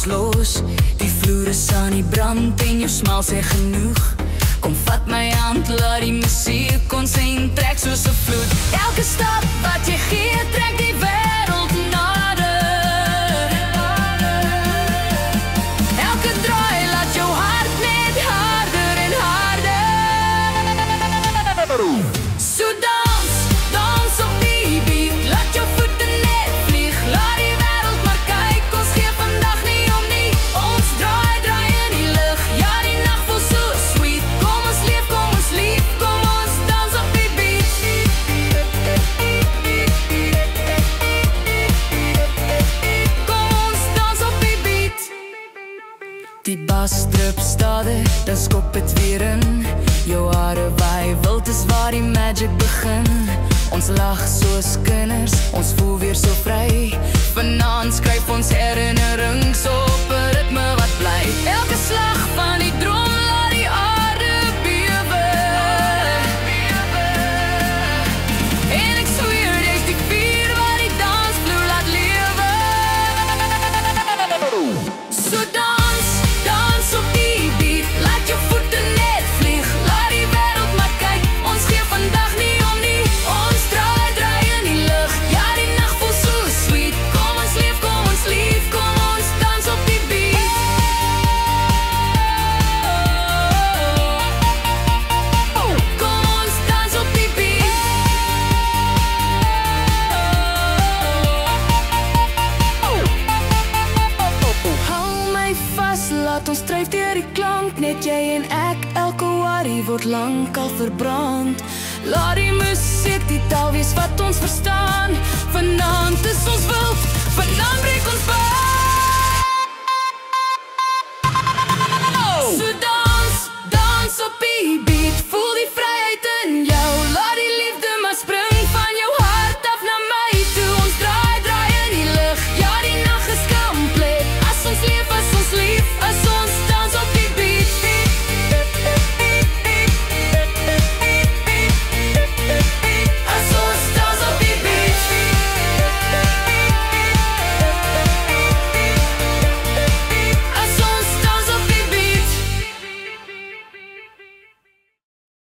ons los. Die vloer is aan die brand en jou smaal sê genoeg. Kom vat my hand, laat die musiek ons intrek soos 'n vloed. Elke stap wat jy gee, trek die wêreld nader. Elke draai laat jou hart net harder en harder. So dans, dans op die beat, laat jou voete net vlieg. Laat die wêreld maar kyk, ons gee vandag nie om nie. Ons draai, draai in die lug, ja die nag voel so sweet. Kom ons leef, kom ons lief, kom ons dans op die beat. Kom ons dans op die beat. Die bas drup stadig, dan skop het weer in. Jou hare waai wild is waar die magic begin. Ons lag soos kinders, ons voel weer so vry. Vanaand skryf ons herinnerings op 'n ritme wat bly. Elke slag van die drum laat die aarde bewe. En ek sweer dis die vuur wat die dansvloer laat lewe. So dans, dans op die beat, laat jou voete net vlieg. Laat die wêreld maar kyk, ons gee vandag nie om nie. Ons draai, draai in die lug, ja die nag voel so sweet. Kom ons leef, kom ons lief, kom ons dans op die beat. Kom ons dans op die beat. Hou my vas, laat ons dryf deur die klank. Net jy en ek, elke worry word lank al verbrand. Laat die musiek die taal wees wat ons verstaan. Vanaand is ons wild,